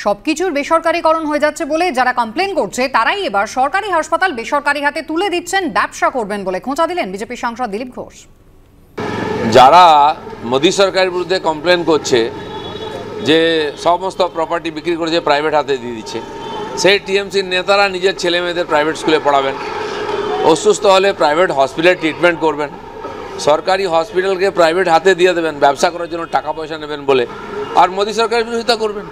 সবকিছুর বেসরকারিকরণ হয়ে যাচ্ছে বলে যারা কমপ্লেন করছে তারাই এবার সরকারি হাসপাতাল বেসরকারি হাতে তুলে দিচ্ছেন, ব্যবসা করবেন বলে খোঁচা দিলেন বিজেপি সাংসদ দিলীপ ঘোষ। যারা মোদী সরকারের বিরুদ্ধে কমপ্লেন করছে যে সমস্ত প্রপার্টি বিক্রি করেছে প্রাইভেট হাতে দিয়ে দিচ্ছে, সেই টিএমসির নেতারা নিজের ছেলে মেয়েদের প্রাইভেট স্কুলে পড়াবেন, অসুস্থ হলে প্রাইভেট হসপিটালে ট্রিটমেন্ট করবেন, সরকারি হসপিটালকে প্রাইভেট হাতে দিয়ে দেবেন ব্যবসা করার জন্য টাকা পয়সা নেবেন বলে, আর মোদী সরকারের বিরোধিতা করবেন।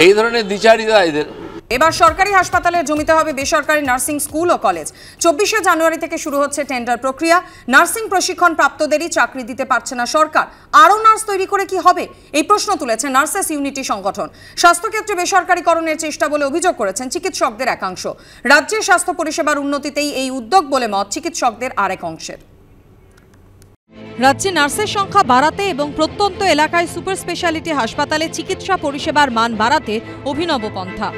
এই ধরনের দ্বিচারিতা এদের। এবার সরকারি হাসপাতালের জমিতে হবে বেসরকারি নার্সিং স্কুল ও কলেজ। 24শে জানুয়ারি থেকে শুরু হচ্ছে টেন্ডার প্রক্রিয়া। নার্সিং প্রশিক্ষণ প্রাপ্তদেরই চাকরি দিতে পারছে না সরকার। আরও নার্স তৈরি করে কি হবে, এই প্রশ্ন তুলেছে নার্সেস ইউনিটি সংগঠন। স্বাস্থ্যক্ষেত্রে বেসরকারিকরণের চেষ্টা বলে অভিযোগ করেছেন চিকিৎসকদের একাংশ। রাজ্যের স্বাস্থ্য পরিষেবার উন্নতিতেই এই উদ্যোগ বলে মত চিকিৎসকদের আরেক অংশের। রাজ্যে নার্সের সংখ্যা বাড়াতে এবং প্রত্যন্ত এলাকায় সুপার স্পেশালিটি হাসপাতালে চিকিৎসা পরিষেবার মান বাড়াতে অভিনব পন্থা।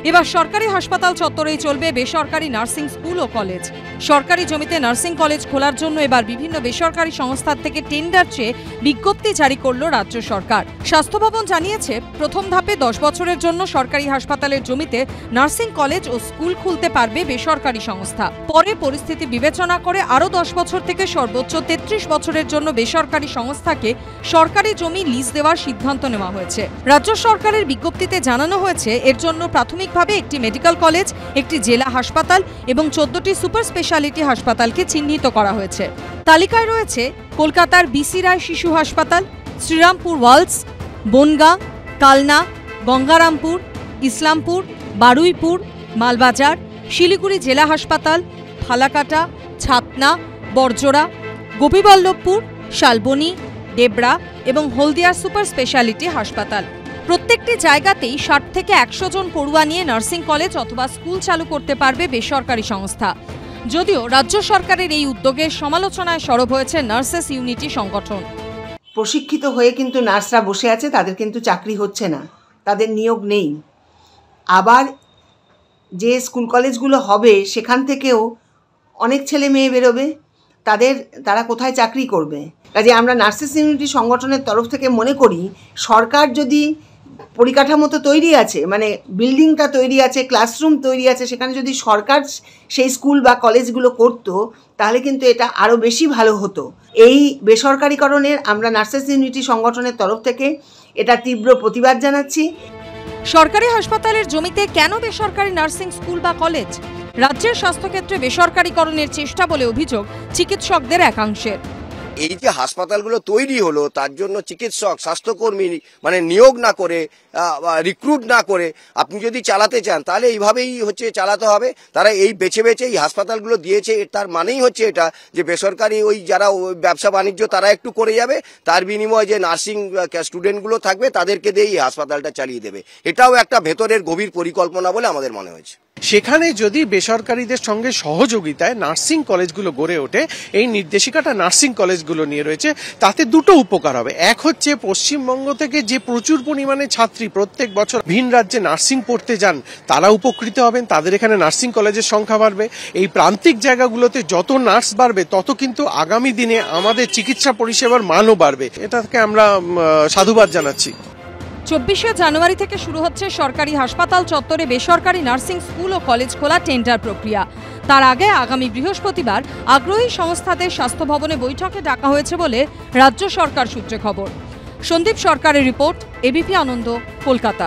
এবার সরকারি হাসপাতাল চত্বরেই চলবে বেসরকারি নার্সিং স্কুল ও কলেজ। সরকারি জমিতে নার্সিং কলেজ খোলার জন্য এবার বিভিন্ন বেসরকারি সংস্থার থেকে টেন্ডার চেয়ে বিজ্ঞপ্তি জারি করল রাজ্য সরকার। স্বাস্থ্য ভবন জানিয়েছে, প্রথম ধাপে 10 বছরের জন্য সরকারি হাসপাতালের জমিতে নার্সিং কলেজ ও স্কুল খুলতে পারবে বেসরকারি সংস্থা। পরে পরিস্থিতি বিবেচনা করে আরও 10 বছর থেকে সর্বোচ্চ 33 বছরের জন্য বেসরকারি সংস্থাকে সরকারি জমি লিজ দেওয়ার সিদ্ধান্ত নেওয়া হয়েছে। রাজ্য সরকারের বিজ্ঞপ্তিতে জানানো হয়েছে, এর জন্য প্রাথমিকভাবে একটি মেডিকেল কলেজ, একটি জেলা হাসপাতাল এবং 14টি সুপার স্পেশালিটি হাসপাতালকে চিহ্নিত করা হয়েছে। তালিকায় রয়েছে কলকাতার বিসি রায় শিশু হাসপাতাল, শ্রীরামপুর ওয়ালস, বনগাঁ, কালনা, গঙ্গারামপুর, ইসলামপুর, বারুইপুর, মালবাজার, শিলিগুড়ি জেলা হাসপাতাল, ফালাকাটা, ছাতনা, বরজোড়া, গোপীবল্লভপুর, শালবনী, ডেবরা এবং হলদিয়া সুপার স্পেশালিটি হাসপাতাল। প্রত্যেকটি জায়গাতেই 60 থেকে 100 জন পড়ুয়া নিয়ে নার্সিং কলেজ অথবা স্কুল চালু করতে পারবে বেসরকারি সংস্থা। যদিও রাজ্য সরকারের এই উদ্যোগের সমালোচনায় সরব হয়েছে নার্সেস ইউনিটি সংগঠন। প্রশিক্ষিত হয়ে কিন্তু নার্সরা বসে আছে, তাদের কিন্তু চাকরি হচ্ছে না, তাদের নিয়োগ নেই। আবার যে স্কুল কলেজগুলো হবে সেখান থেকেও অনেক ছেলে মেয়ে বেরোবে, তারা কোথায় চাকরি করবে? কাজে আমরা নার্সেস ইউনিটি সংগঠনের তরফ থেকে মনে করি, সরকার যদি পরিকাঠামো তো তৈরি আছে, মানে বিল্ডিংটা তৈরি আছে, ক্লাসরুম তৈরি আছে, সেখানে যদি সরকার সেই স্কুল বা কলেজগুলো করতো তাহলে কিন্তু এটা আরও বেশি ভালো হতো। এই বেসরকারিকরণের আমরা নার্সেস ইউনিটি সংগঠনের তরফ থেকে এটা তীব্র প্রতিবাদ জানাচ্ছি। সরকারি হাসপাতালের জমিতে কেন বেসরকারি নার্সিং স্কুল বা কলেজ? রাজ্যের স্বাস্থ্যক্ষেত্রে বেসরকারিকরণের চেষ্টা বলে অভিযোগ চিকিৎসকদের একাংশের। এই যে হাসপাতালগুলো তৈরি হলো তার জন্য চিকিৎসক, স্বাস্থ্যকর্মী মানে নিয়োগ না করে, রিক্রুট না করে আপনি যদি চালাতে চান তাহলে এইভাবেই চালাতে হবে। তারা এই বেছে বেছে এই হাসপাতালগুলো দিয়েছে, তার মানেই হচ্ছে এটা যে বেসরকারি ওই যারা ব্যবসা বাণিজ্য তারা একটু করে যাবে, তার বিনিময়ে যে নার্সিং স্টুডেন্টগুলো থাকবে তাদেরকে দিয়ে এই হাসপাতালটা চালিয়ে দেবে। এটাও একটা ভেতরের গভীর পরিকল্পনা বলে আমাদের মনে হয়েছে। সেখানে যদি বেসরকারিদের সঙ্গে সহযোগিতায় নার্সিং কলেজগুলো গড়ে ওঠে, এই নির্দেশিকাটা নার্সিং কলেজগুলো নিয়ে রয়েছে, তাতে দুটো উপকার হবে। এক হচ্ছে পশ্চিমবঙ্গ থেকে যে প্রচুর পরিমাণে ছাত্রী প্রত্যেক বছর ভিন রাজ্যে নার্সিং পড়তে যান তারা উপকৃত হবেন, তাদের এখানে নার্সিং কলেজের সংখ্যা বাড়বে। এই প্রান্তিক জায়গাগুলোতে যত নার্স বাড়বে তত কিন্তু আগামী দিনে আমাদের চিকিৎসা পরিষেবার মানও বাড়বে। এটাকে আমরা সাধুবাদ জানাচ্ছি। 24শে জানুয়ারি থেকে শুরু হচ্ছে সরকারি হাসপাতাল চত্বরে বেসরকারি নার্সিং স্কুল ও কলেজ খোলা টেন্ডার প্রক্রিয়া। তার আগে আগামী বৃহস্পতিবার আগ্রহী সংস্থাদের স্বাস্থ্য ভবনে বৈঠকে ডাকা হয়েছে বলে রাজ্য সরকার সূত্রে খবর। সন্দীপ সরকারের রিপোর্ট, এবিপি আনন্দ, কলকাতা।